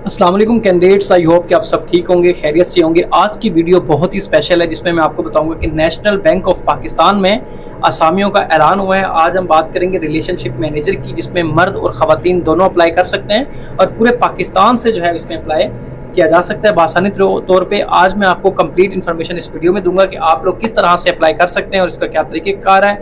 अस्सलाम वालेकुम candidates, I hope कि आप सब ठीक होंगे, खैरियत से होंगे। आज की वीडियो बहुत ही स्पेशल है जिसमें मैं आपको बताऊंगा कि नेशनल बैंक ऑफ पाकिस्तान में असामियों का ऐलान हुआ है। आज हम बात करेंगे रिलेशनशिप मैनेजर की, जिसमें मर्द और ख़वातीन दोनों अप्लाई कर सकते हैं और पूरे पाकिस्तान से जो है इसमें अप्लाई किया जा सकता है बासानी तौर पे। आज मैं आपको कंप्लीट इन्फॉर्मेशन इस वीडियो में दूंगा कि आप लोग किस तरह से अप्लाई कर सकते हैं और इसका क्या तरीक़ेकार है,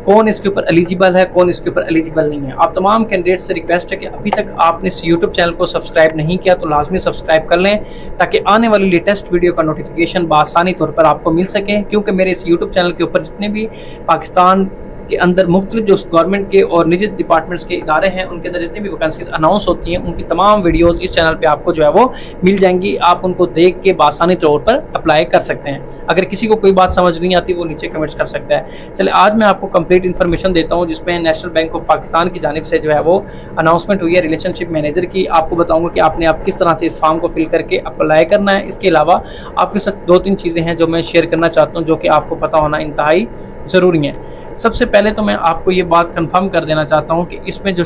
कौन इसके ऊपर एलिजिबल है, कौन इसके ऊपर एलिजिबल नहीं है। आप तमाम कैंडिडेट से रिक्वेस्ट है कि अभी तक आपने इस यूट्यूब चैनल को सब्सक्राइब नहीं किया तो लाजमी सब्सक्राइब कर लें, ताकि आने वाली लेटेस्ट वीडियो का नोटिफिकेशन बासानी तौर पर आपको मिल सके। क्योंकि मेरे इस यूट्यूब चैनल के ऊपर जितने भी पाकिस्तान के अंदर मुख्तलिफ जो गवर्नमेंट के और निजी डिपार्टमेंट्स के इदारे हैं, उनके अंदर जितनी भी वैकेंसीज अनाउंस होती हैं, उनकी तमाम वीडियोस इस चैनल पे आपको जो है वो मिल जाएंगी। आप उनको देख के बासानी तौर पर अप्लाई कर सकते हैं। अगर किसी को कोई बात समझ नहीं आती वो नीचे कमेंट्स कर सकता है। चलिए आज मैं आपको कंप्लीट इन्फॉर्मेशन देता हूँ, जिसमें नेशनल बैंक ऑफ पाकिस्तान की जानिब से जो है वो अनाउंसमेंट हुई है रिलेशनशिप मैनेजर की। आपको बताऊँगा कि आपने आप किस तरह से इस फॉर्म को फिल करके अप्लाई करना है। इसके अलावा आपके साथ 2-3 चीज़ें हैं जो मैं शेयर करना चाहता हूँ, जो कि आपको पता होना इंतहाई ज़रूरी है। सबसे पहले तो मैं आपको ये बात कंफर्म कर देना चाहता हूँ कि इसमें जो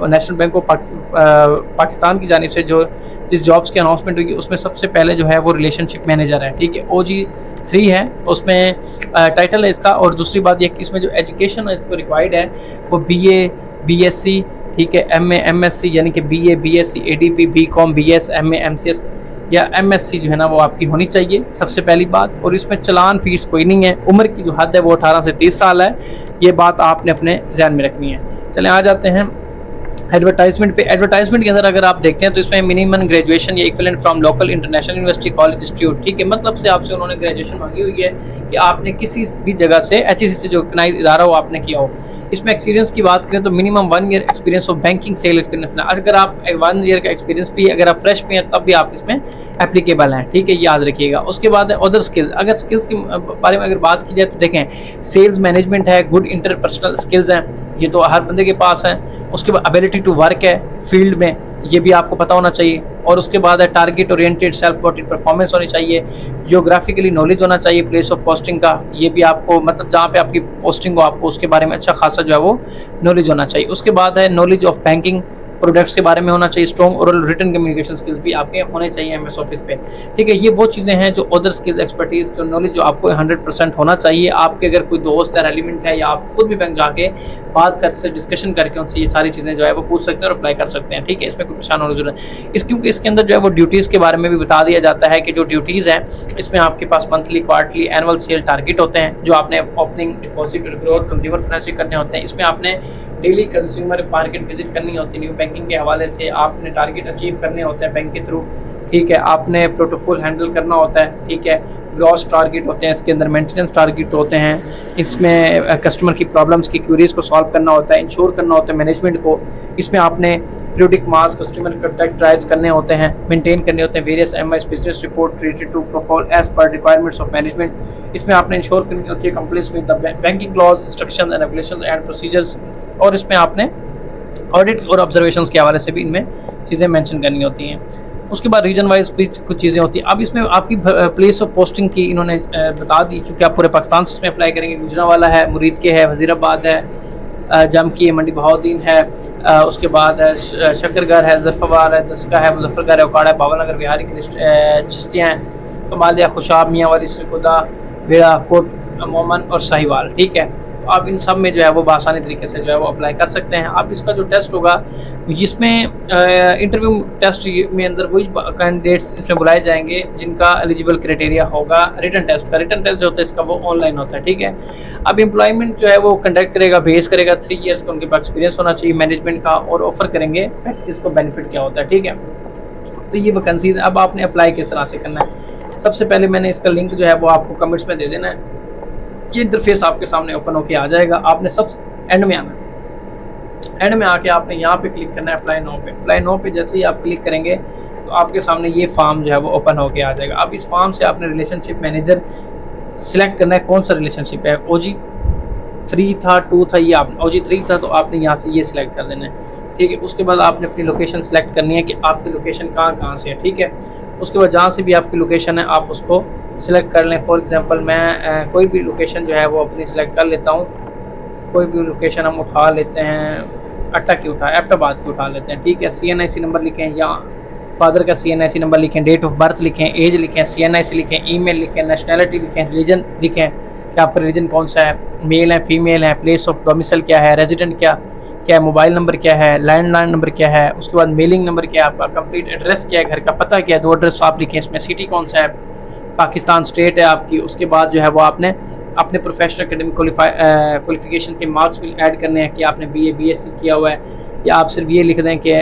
नेशनल बैंक ऑफ पाकिस्तान की जानिब से जो जिस जॉब्स की अनाउंसमेंट हुई उसमें सबसे पहले जो है वो रिलेशनशिप मैनेजर है। ठीक है, OG3 है उसमें टाइटल है इसका। और दूसरी बात यह कि इसमें जो एजुकेशन है इसको रिक्वायर्ड है वो BA BSc, ठीक है, MA MSc यानी कि BA BSc ADP BCom BS MA MCS या MSc जो है ना वो आपकी होनी चाहिए, सबसे पहली बात। और इसमें चलान फीस कोई नहीं है। उम्र की जो हद है वो 18 से 30 साल है। ये बात आपने अपने ध्यान में रखनी है। चलें आ जाते हैं एडवर्टाइजमेंट पे। एडवर्टाइजमेंट के अंदर अगर आप देखते हैं तो इसमें मिनिमम ग्रेजुएशन या equivalent from local international university college institute, ठीक है, मतलब से आपसे उन्होंने ग्रेजुएशन मांगी हुई है कि आपने किसी भी जगह से HEC से जो रिकॉग्नाइज इदारा हो आपने किया हो। इसमें एक्सपीरियंस की बात करें तो minimum 1 year experience of banking cell. अगर आप 1 ईयर का एक्सपीरियंस भी, अगर आप फ्रेश भी हैं तब भी आप इसमें एप्लीकेबल हैं, ठीक है, याद रखिएगा। उसके बाद है अदर स्किल्स। अगर स्किल्स के बारे में अगर बात की जाए तो देखें, सेल्स मैनेजमेंट है, गुड इंटरपर्सनल स्किल्स हैं, ये तो हर बंदे के पास है। उसके बाद एबिलिटी टू वर्क है फील्ड में, ये भी आपको पता होना चाहिए। और उसके बाद है target oriented self motivated performance होनी चाहिए। जियोग्राफिकली नॉलेज होना चाहिए प्लेस ऑफ पोस्टिंग का, ये भी आपको मतलब जहाँ पे आपकी पोस्टिंग हो आपको उसके बारे में अच्छा खासा जो है वो नॉलेज होना चाहिए। उसके बाद है नॉलेज ऑफ बैंकिंग प्रोडक्ट्स के बारे में होना चाहिए। Strong oral written communication skills भी आपके होने चाहिए MS ऑफिस पे, ठीक है। ये वो चीज़ें हैं जो अदर स्किल्स, एक्सपर्टीज, जो नॉलेज जो आपको 100% होना चाहिए। आपके अगर कोई दोस्त या एलिमेंट है या आप खुद भी बैंक जाके बात कर से डिस्कशन करके उनसे ये सारी चीज़ें जो है वो पूछ सकते हैं और अप्लाई कर सकते हैं, ठीक है। इसमें कोई परेशान होने की जरूरत है क्योंकि इसके अंदर जो है वो ड्यूटीज़ के बारे में भी बता दिया जाता है कि जो ड्यूटीज़ हैं इसमें आपके पास monthly, quarterly, annual sale target होते हैं जो आपने opening, deposit, growth, consumer finance करने होते हैं। इसमें आपने डेली कंज्यूमर मार्केट विजिट करनी होती है, न्यू बैंकिंग के हवाले से आपने टारगेट अचीव करने होते हैं बैंक के थ्रू, ठीक है। आपने प्रोटोकॉल हैंडल करना होता है, ठीक है। ग्रॉस टारगेट होते हैं इसके अंदर, मेंटेनेंस टारगेट होते हैं इसमें, कस्टमर की प्रॉब्लम्स की क्वेरीज को सॉल्व करना होता है, इंश्योर करना होता है मैनेजमेंट को। इसमें आपने periodic mass customer contact drives करने होते हैं, मेंटेन करने होते हैं various MIS business report related to profile as per requirements of management. इसमें आपने इंश्योर करनी होती है complete with the banking laws, instructions and regulations and procedures. और इसमें आपने ऑडिट और ऑब्जर्वेशंस के हवाले से भी इनमें चीज़ें मेंशन करनी होती हैं। उसके बाद रीजन वाइज भी कुछ चीज़ें होती हैं। अब इसमें आपकी प्लेस ऑफ पोस्टिंग की इन्होंने बता दी, क्योंकि आप पूरे पाकिस्तान से इसमें अप्लाई करेंगे। गुजरांवाला है, मुरीद के है, वजीराबाद है, जमकी है, मंडी बहाउद्दीन है, उसके बाद शकरगढ़ है, जरफाबाद है, दस्का है, मुजफ्फरगढ़ है, उकाड़ा है, बावलनगर, बिहारी की चिश्तियाँ हैं, कमालिया, खुशाब, मियांवाली, सरगोदा, बेड़ा, कोट मोमन और साहिवाल, ठीक है। आप इन सब में जो है वो आसानी तरीके से जो है वो अप्लाई कर सकते हैं। अब इसका जो टेस्ट होगा इसमें इंटरव्यू टेस्ट में अंदर वही कैंडिडेट्स इसमें बुलाए जाएंगे जिनका एलिजिबल क्राइटेरिया होगा रिटन टेस्ट का। रिटन टेस्ट जो होता है इसका वो ऑनलाइन होता है, ठीक है। अब एम्प्लॉयमेंट जो है वो कंडक्ट करेगा, बेस करेगा 3 ईयर्स का उनके पास एक्सपीरियंस होना चाहिए मैनेजमेंट का, और ऑफर करेंगे जिसको बेनिफिट क्या होता है, ठीक है। तो ये वैकेंसीज। अब आपने अप्लाई किस तरह से करना है, सबसे पहले मैंने इसका लिंक जो है वो आपको कमेंट्स में दे देना है। ये इंटरफेस आपके सामने ओपन होके आ जाएगा। आपने सबसे एंड में आना है। एंड में आके आपने यहाँ पे क्लिक करना है अप्लाई नो पे। अप्लाई नो पे जैसे ही आप क्लिक करेंगे तो आपके सामने ये फॉर्म जो है वो ओपन होके आ जाएगा। अब इस फॉर्म से आपने रिलेशनशिप मैनेजर सिलेक्ट करना है, कौन सा रिलेशनशिप है। OG3 था, 2 था, ये आपने OG3 था तो आपने यहाँ से ये सिलेक्ट कर देना है, ठीक है। उसके बाद आपने अपनी लोकेशन सेलेक्ट करनी है कि आपकी लोकेशन कहाँ से है, ठीक है। उसके बाद जहाँ से भी आपकी लोकेशन है आप उसको सिलेक्ट कर लें। फॉर एग्जांपल मैं कोई भी लोकेशन जो है वो अपनी सिलेक्ट कर लेता हूँ। कोई भी लोकेशन हम उठा लेते हैं, अट्टा की उठा, एबटाबाद की उठा लेते हैं, ठीक है। CNIC नंबर लिखें या फादर का CNIC नंबर लिखें, डेट ऑफ बर्थ लिखें, एज लिखें, CNIC लिखें, ईमेल लिखें, नेशनैलिटी लिखें, रिलीजन लिखें कि आपका रिलीजन कौन सा है, मेल है फीमेल है, प्लेस ऑफ डोमिसाइल क्या है, रेजिडेंट क्या क्या है, मोबाइल नंबर क्या है, लैंडलाइन नंबर क्या है, उसके बाद मेलिंग नंबर क्या है, आपका कंप्लीट एड्रेस क्या है, घर का पता क्या है, 2 एड्रेस आप लिखें, इसमें सिटी कौन सा है, पाकिस्तान स्टेट है आपकी। उसके बाद जो है वो आपने अपने प्रोफेशनल एकेडमिक क्वालिफिकेशन के मार्क्स भी ऐड करने हैं कि आपने BA BSc किया हुआ है, या आप सिर्फ ये लिख दें कि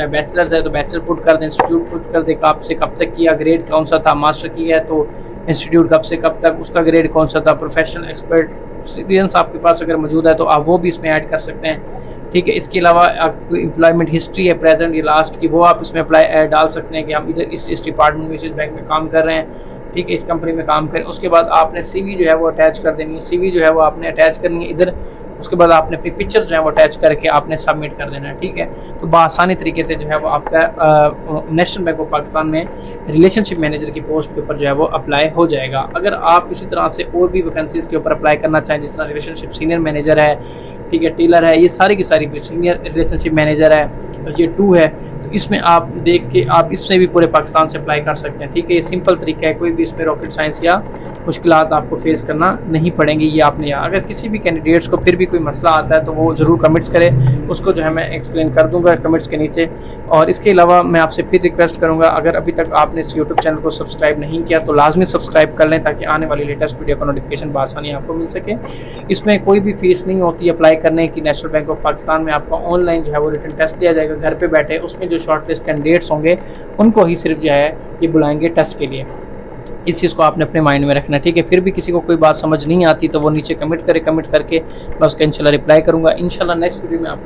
बैचलर्स है तो बैचलर पुट कर दें, इंस्टीट्यूट पुट कर दें कि आपसे कब तक किया, ग्रेड कौन सा था, मास्टर किया है तो इंस्टीट्यूट कब से कब तक, उसका ग्रेड कौन सा था, प्रोफेशनल एक्सपीरियंस आपके पास अगर मौजूद है तो आप वो भी इसमें ऐड कर सकते हैं। ठीक है, इसके अलावा आपको एम्प्लॉयमेंट हिस्ट्री है प्रेजेंट या लास्ट की, वो आप इसमें अप्लाई डाल सकते हैं कि हम इधर इस डिपार्टमेंट में इस बैंक में काम कर रहे हैं, ठीक है, इस कंपनी में काम करें। उसके बाद आपने CV जो है वो अटैच कर देनी है, CV जो है वो आपने अटैच करनी है इधर। उसके बाद आपने अपनी पिक्चर जो है वो अटैच करके आपने सबमिट कर देना है, ठीक है। तो बआसानी तरीके से जो है वो आपका नेशनल बैंक ऑफ पाकिस्तान में रिलेशनशिप मैनेजर की पोस्ट के ऊपर जो है वो अप्लाई हो जाएगा। अगर आप इसी तरह से और भी वैकेंसीज के ऊपर अप्लाई करना चाहें, जिस तरह रिलेशनशिप सीनियर मैनेजर है, ठीक है, टेलर है, ये सारी की सारी सीनियर रिलेशनशिप मैनेजर है, ये 2 है, तो इसमें आप देख के आप इसमें भी पूरे पाकिस्तान से अप्लाई कर सकते हैं, ठीक है। ये सिंपल तरीका है, कोई भी इसमें रॉकेट साइंस या मुश्किलात आपको फेस करना नहीं पड़ेंगी। ये आपने यहाँ अगर किसी भी कैंडिडेट्स को फिर भी कोई मसला आता है तो वो ज़रूर कमेंट्स करें, उसको जो है मैं एक्सप्लेन कर दूंगा कमेंट्स के नीचे। और इसके अलावा मैं आपसे फिर रिक्वेस्ट करूँगा, अगर अभी तक आपने इस यूट्यूब चैनल को सब्सक्राइब नहीं किया तो लाजमी सब्सक्राइब कर लें ताकि आने वाली लेटेस्ट वीडियो का नोटिफिकेशन बआसानी आपको मिल सके। इसमें कोई भी फीस नहीं होती अप्लाई करने की। नेशनल बैंक ऑफ पाकिस्तान में आपका ऑनलाइन जो है वो रिटन टेस्ट दिया जाएगा घर पे बैठे, उसमें जो शॉर्ट लिस्ट कैंडिडेट्स होंगे उनको ही सिर्फ जो है ये बुलाएंगे टेस्ट के लिए। इस चीज़ को आपने अपने माइंड में रखना है, ठीक है। फिर भी किसी को कोई बात समझ नहीं आती तो वो नीचे कमेंट करे, कमेंट करके मैं उसका इंशाल्लाह रिप्लाई करूँगा। इंशाल्लाह नेक्स्ट वीडियो में आपको